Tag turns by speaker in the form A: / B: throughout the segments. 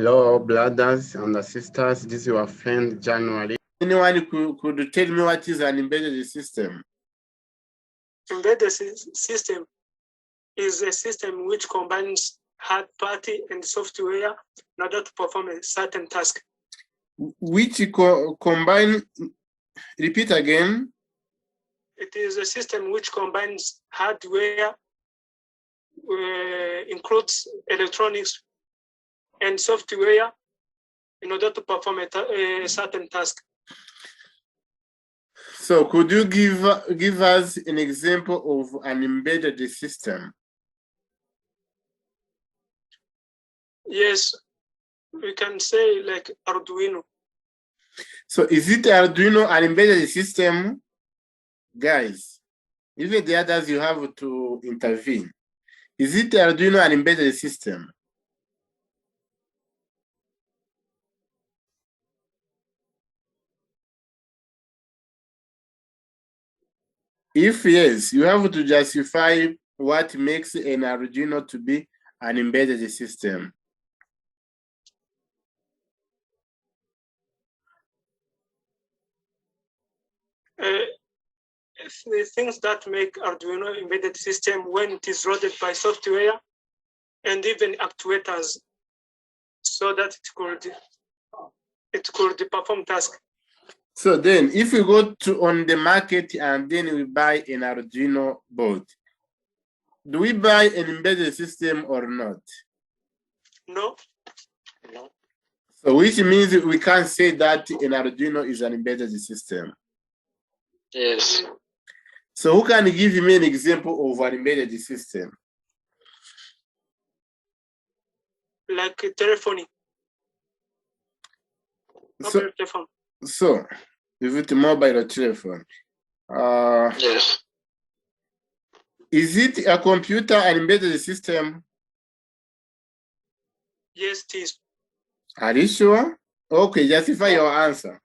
A: Hello, brothers and sisters. This is your friend January.
B: Anyone could tell me what is an embedded system?
C: Embedded system is a system which combines hard-party and software in order to perform a certain task.
B: Which combine, repeat again.
C: It is a system which combines hardware, includes electronics and software in order to perform a certain task.
B: So could you give us an example of an embedded system?
C: Yes, we can say like Arduino.
B: So is it Arduino an embedded system? Guys, even the others you have to intervene. Is it Arduino an embedded system? If yes, you have to justify what makes an Arduino to be an embedded system.
C: The things that make Arduino embedded system when it is loaded by software and even actuators, so that it could perform tasks.
B: So then, if we go on the market and then we buy an Arduino board, do we buy an embedded system or not?
C: No.
B: So which means we can't say that an Arduino is an embedded system.
D: Yes.
B: So who can give me an example of an embedded system?
C: Like telephony. Mobile telephone.
B: So, is it a mobile telephone?
D: Yes.
B: Is it a computer, an embedded system?
C: Yes, it is.
B: Are you sure? Okay, justify your answer.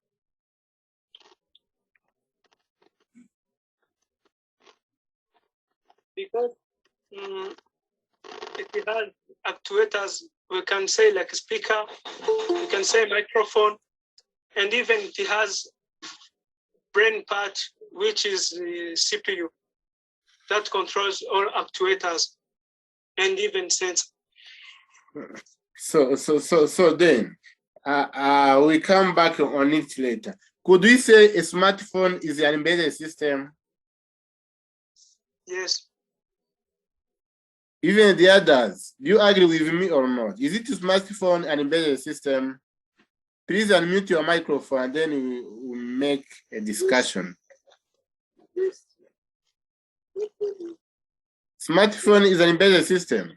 C: Because it has actuators, we can say like speaker, we can say microphone, and even it has brain part, which is the CPU that controls all actuators and even sensor.
B: So then, we come back on it later. Could we say a smartphone is an embedded system?
C: Yes.
B: Even the others, do you agree with me or not? Is it a smartphone an embedded system? Please unmute your microphone, and then we make a discussion.
C: Yes.
B: Smartphone is an embedded system.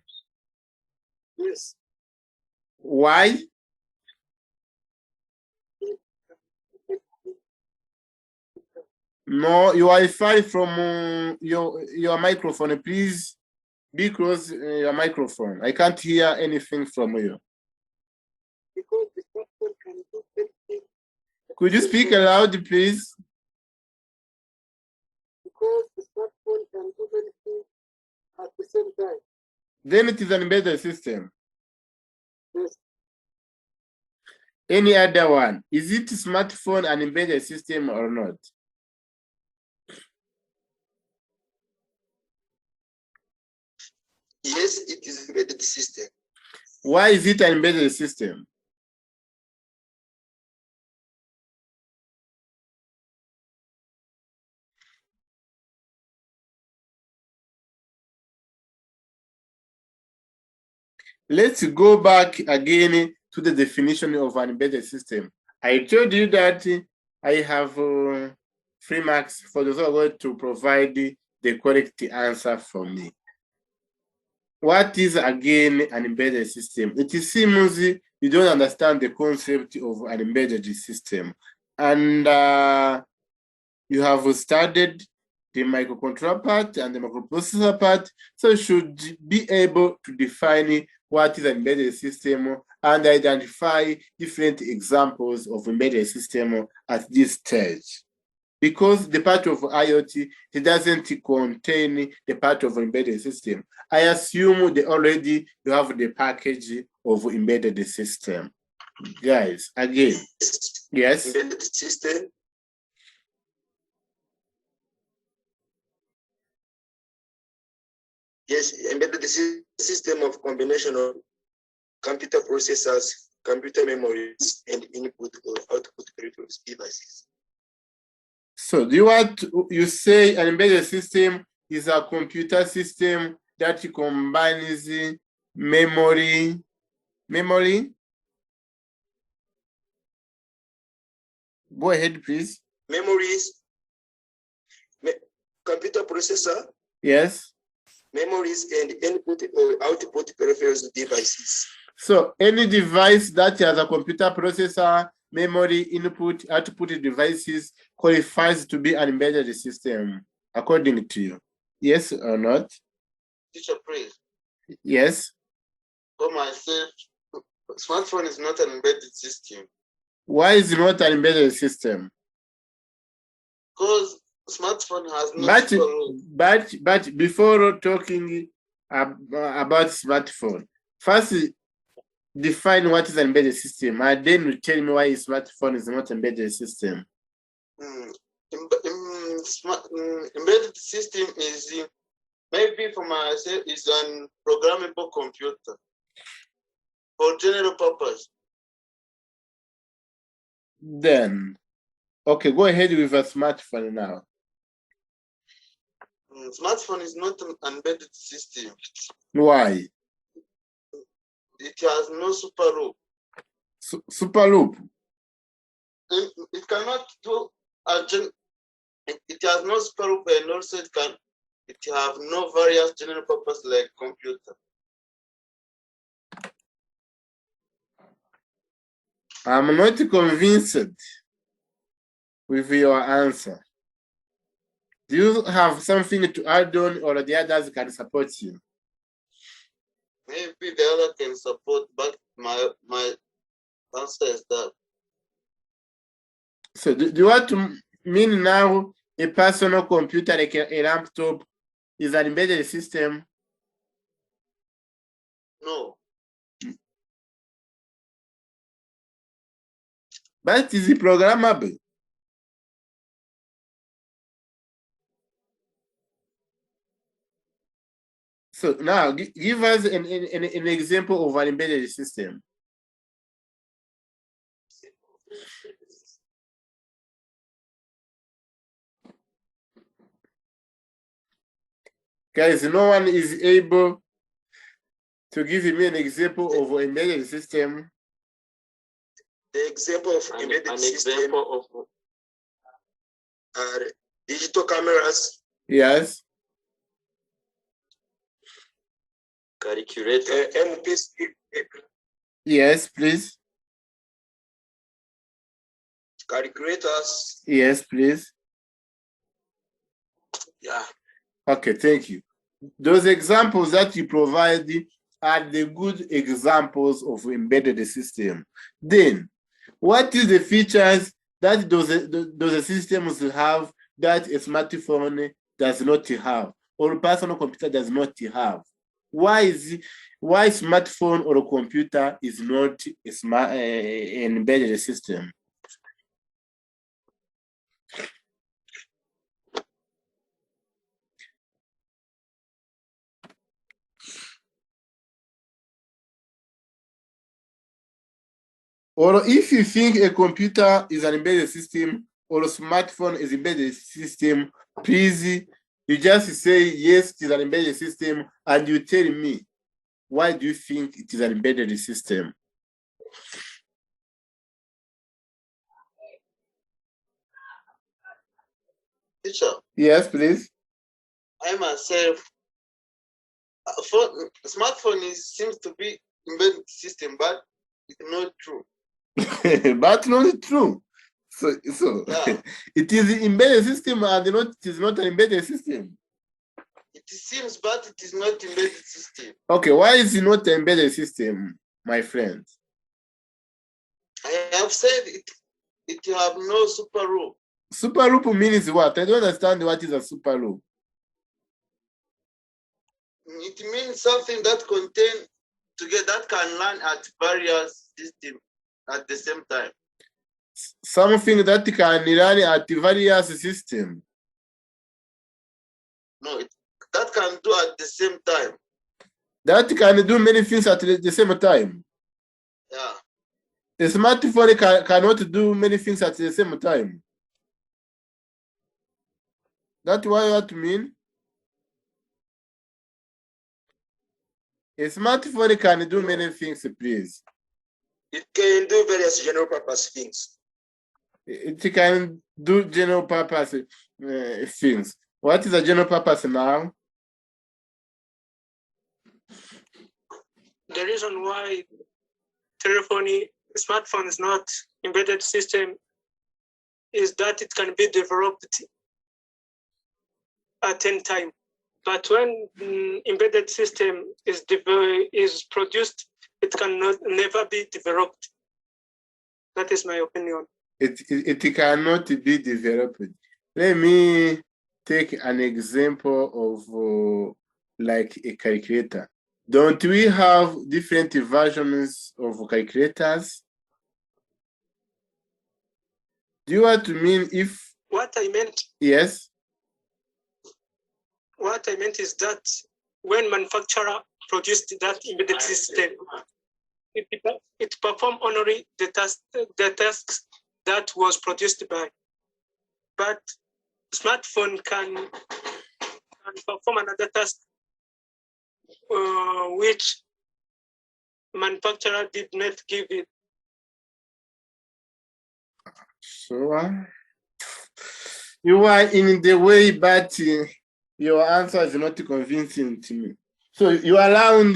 C: Yes.
B: Why? No, your Wi-Fi from your microphone, please be close your microphone. I can't hear anything from you.
C: Because the smartphone can do anything.
B: Could you speak aloud, please?
C: Because the smartphone can do anything at the same time.
B: Then it is an embedded system.
C: Yes.
B: Any other one? Is it smartphone an embedded system or not?
D: Yes, it is embedded system.
B: Why is it an embedded system? Let's go back again to the definition of an embedded system. I told you that I have 3 marks for those who are going to provide the correct answer for me. What is again an embedded system? It seems you don't understand the concept of an embedded system, and you have studied the microcontroller part and the microprocessor part, so you should be able to define what is an embedded system and identify different examples of embedded system at this stage. Because the part of IoT, it doesn't contain the part of embedded system. I assume you have the package of embedded system. Guys, again, yes?
D: Embedded system. Yes, embedded system of combination of computer processors, computer memories, and input or output peripherals devices.
B: So do you want you say an embedded system is a computer system that combines memory? Go ahead, please.
D: Memories, computer processor,
B: Yes.
D: memories, and input or output peripherals devices.
B: So any device that has a computer processor, memory, input, output devices qualifies to be an embedded system, according to you. Yes or not?
D: Teacher, please.
B: Yes.
D: For myself, smartphone is not an embedded system.
B: Why is it not an embedded system?
D: Because smartphone has no
B: but before talking about smartphone, first define what is an embedded system, and then you tell me why a smartphone is not an embedded system.
D: Embedded system is maybe for myself is an programmable computer for general purpose.
B: Then, okay, go ahead with a smartphone now.
D: Smartphone is not an embedded system.
B: Why?
D: It has no super loop.
B: Super loop?
D: It cannot do it has no super loop, and also it have no various general purpose like computer.
B: I'm not convinced with your answer. Do you have something to add on, or the others can support you?
D: Maybe the other can support, but my answer is that.
B: So do you want to mean now a personal computer like a laptop is an embedded system?
D: No.
B: But is it programmable? So now give us an example of an embedded system. Guys, no one is able to give me an example of an embedded system.
D: The example of embedded system are digital cameras.
B: Yes.
D: Calculator. MPC.
B: Yes, please.
D: Calculators.
B: Yes, please.
D: Yeah.
B: Okay, thank you. Those examples that you provide are the good examples of embedded system. Then, what is the features that those systems have that a smartphone does not have, or a personal computer does not have? Why smartphone or a computer is not an embedded system? Or if you think a computer is an embedded system or a smartphone is an embedded system, please, you just say, yes, it is an embedded system, and you tell me, why do you think it is an embedded system?
D: Teacher.
B: Yes, please.
D: I myself, smartphone seems to be embedded system, but it's not true.
B: But not true. So yeah. It is an embedded system and it is not an embedded system.
D: It seems, but it is not embedded system.
B: Okay, why is it not an embedded system, my friend?
D: I have said it have no super loop.
B: Super loop means what? I don't understand what is a super loop.
D: It means something that contains together that can run at various systems at the same time.
B: Something that can run at various systems.
D: No, that can do at the same time.
B: That can do many things at the same time.
D: Yeah.
B: A smartphone cannot do many things at the same time. That's what you mean. A smartphone can do many things, please.
D: It can do various general purpose things.
B: It can do general purpose things. What is the general purpose now?
C: The reason why telephony, smartphone is not embedded system is that it can be developed at any time. But when embedded system is produced, it cannot never be developed. That is my opinion.
B: It cannot be developed. Let me take an example of like a calculator. Don't we have different versions of calculators? Do you want to mean if?
C: What I meant?
B: Yes.
C: What I meant is that when manufacturer produced that embedded system, it performed only the tasks that was produced by. But smartphone can perform another task which manufacturer did not give it.
B: So you are in the way, but your answer is not convincing to me. So you are allowed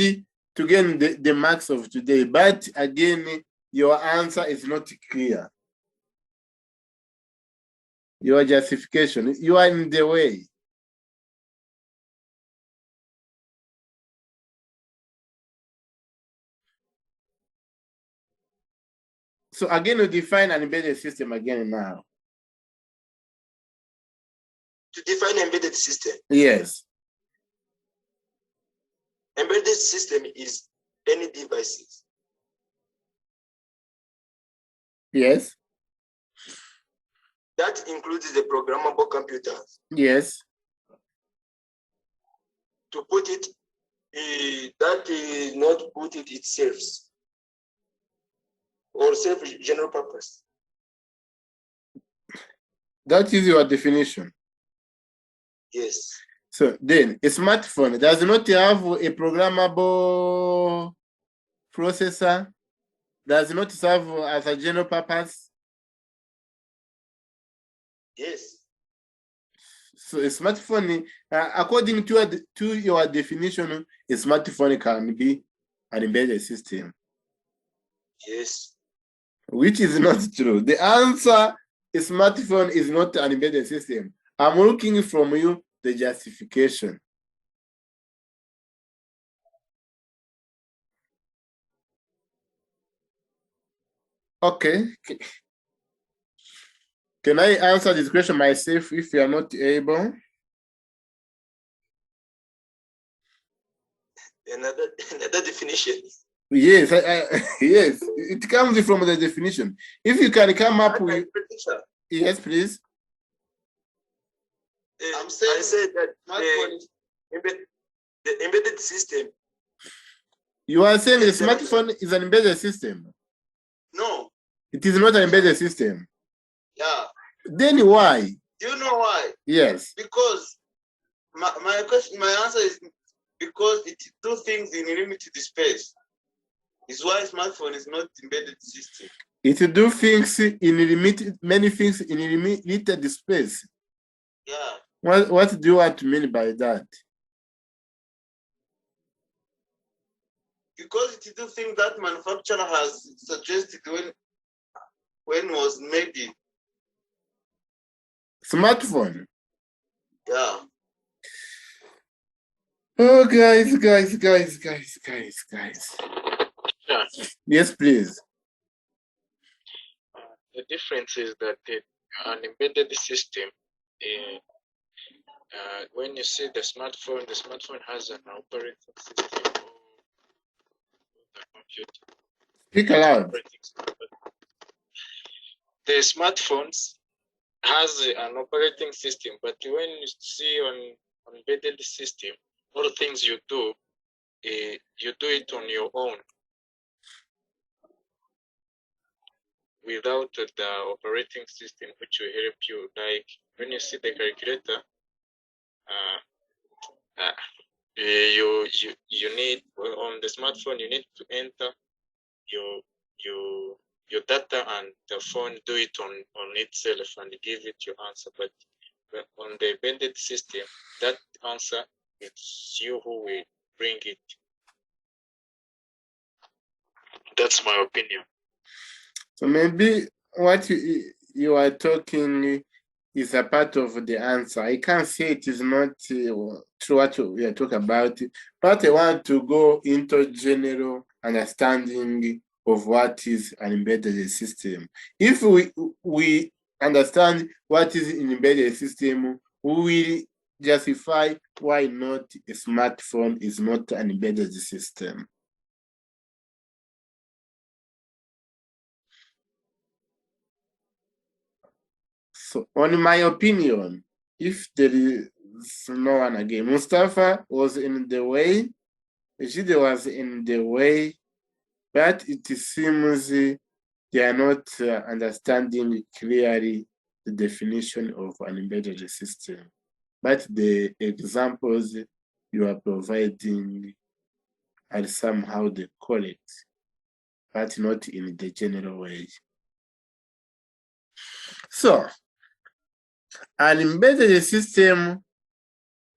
B: to gain the marks of today, but again, your answer is not clear. Your justification, you are in the way. So again, we define an embedded system again now.
D: To define embedded system.
B: Yes.
D: Embedded system is any devices.
B: Yes.
D: That includes the programmable computers.
B: Yes.
D: To put it, that is not put it itself or serve general purpose.
B: That is your definition.
D: Yes.
B: So then, a smartphone does not have a programmable processor, does not serve as a general purpose.
D: Yes.
B: So a smartphone, according to your definition, a smartphone can be an embedded system.
D: Yes.
B: Which is not true. The answer, a smartphone is not an embedded system. I'm looking from you the justification. Okay. Can I answer this question myself if you are not able?
D: Another definition.
B: Yes, yes, it comes from the definition. If you can come up with, yes, please.
D: I said that the embedded system.
B: You are saying the smartphone is an embedded system?
D: No.
B: It is not an embedded system.
D: Yeah.
B: Then why?
D: Do you know why?
B: Yes.
D: Because my answer is because it do things in limited space. It's why smartphone is not embedded system.
B: It do things in many things in limited space.
D: Yeah.
B: What do you want to mean by that?
D: Because it do things that manufacturer has suggested when was made it.
B: Smartphone.
D: Yeah.
B: Oh, guys.
E: Yeah.
B: Yes, please.
E: The difference is that an embedded system, when you see the smartphone has an operating system computer.
B: Speak aloud.
E: The smartphones has an operating system, but when you see on embedded system, all things you do it on your own without the operating system which will help you. Like when you see the calculator, you need on the smartphone, you need to enter your data, and the phone do it on itself and give it your answer. But on the embedded system, that answer, it's you who will bring it. That's my opinion.
B: So maybe what you are talking is a part of the answer. I can't say it is not true what we are talking about, but I want to go into general understanding of what is an embedded system. If we understand what is an embedded system, we will justify why not a smartphone is not an embedded system. So, on my opinion, if there is no one again, Mustafa was in the way, Jide was in the way, but it seems they are not understanding clearly the definition of an embedded system. But the examples you are providing are somehow the correct, but not in the general way. So, an embedded system,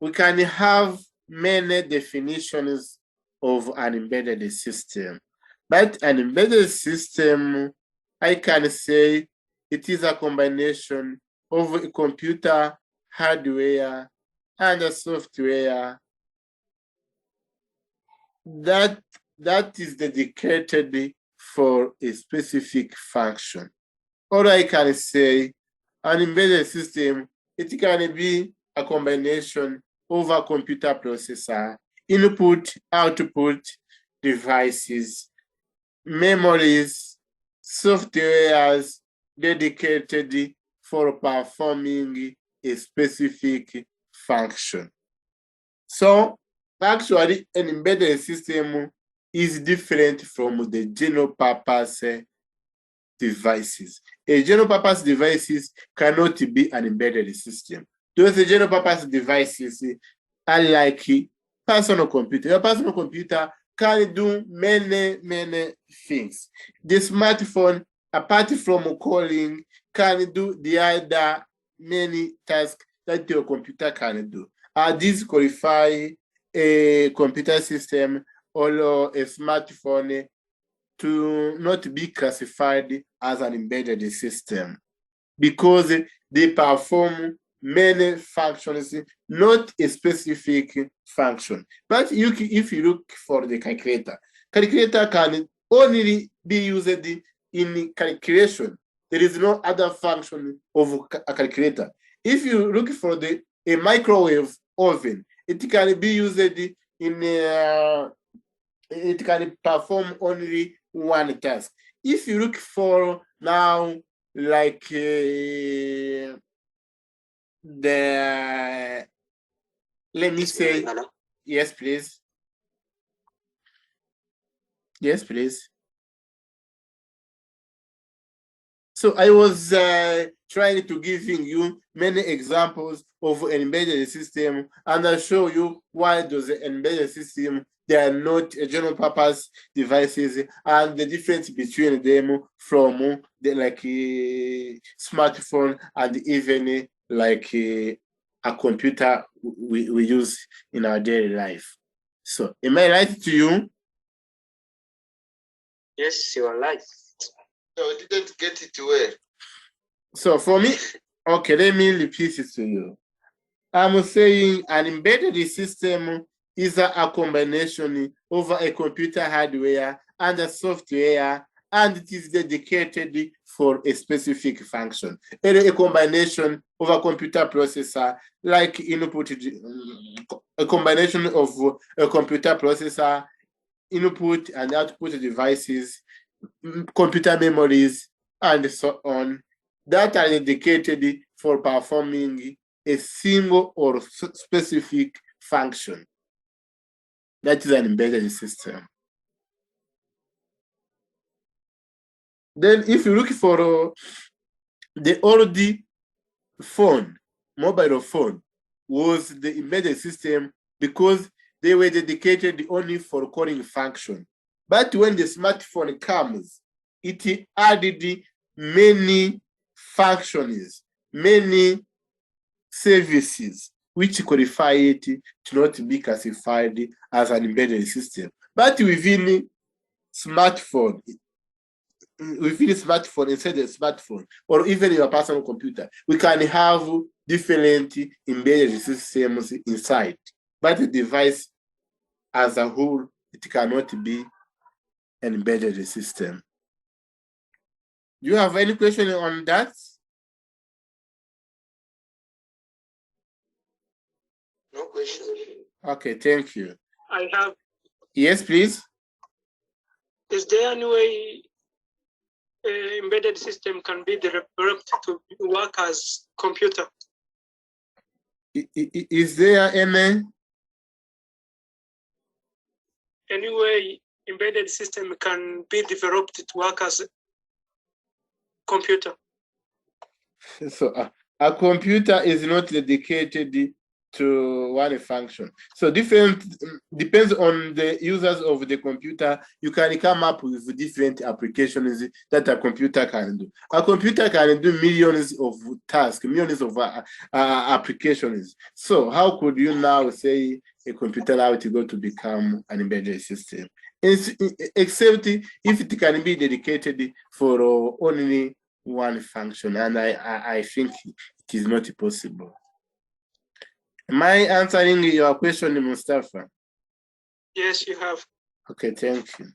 B: we can have many definitions of an embedded system. But an embedded system, I can say it is a combination of a computer hardware and a software that is dedicated for a specific function. Or I can say an embedded system, it can be a combination of a computer processor, input, output devices, memories, softwares dedicated for performing a specific function. So actually, an embedded system is different from the general purpose devices. A general purpose devices cannot be an embedded system. Those general purpose devices are like personal computer. Your personal computer can do many things. The smartphone, apart from calling, can do the other many tasks that your computer can do. These qualify a computer system or a smartphone to not be classified as an embedded system because they perform many functions, not a specific function. But if you look for the calculator can only be used in calculation. There is no other function of a calculator. If you look for a microwave oven, it can be used in it can perform only one task. If you look for now, like let me say, yes, please. Yes, please. So I was trying to give you many examples of an embedded system, and I'll show you why those embedded system, they are not general purpose devices, and the difference between them from the smartphone and even like a computer we use in our daily life. So am I right to you?
C: Yes, you are right.
D: No, I didn't get it well.
B: So for me, okay, let me repeat it to you. I'm saying an embedded system is a combination of a computer hardware and a software, and it is dedicated for a specific function. A combination of a computer processor, like input, a combination of a computer processor, input and output devices, computer memories, and so on, that are dedicated for performing a single or specific function. That is an embedded system. Then if you look for the old phone, mobile phone, was the embedded system because they were dedicated only for calling function. But when the smartphone comes, it added many functions, many services, which qualify it to not be classified as an embedded system. But within smartphone, inside the smartphone, or even your personal computer, we can have different embedded systems inside. But the device as a whole, it cannot be an embedded system. Do you have any question on that?
D: No question.
B: Okay, thank you.
C: I have.
B: Yes, please.
C: Is there any way embedded system can be developed to work as computer?
B: Is there
C: any way embedded system can be developed to work as a computer?
B: So a computer is not dedicated to one function. So depends on the users of the computer. You can come up with different applications that a computer can do. A computer can do millions of tasks, millions of applications. So how could you now say a computer now to go to become an embedded system? Except if it can be dedicated for only one function, and I think it is not possible. Am I answering your question, Mustafa?
C: Yes, you have.
B: Okay, thank you.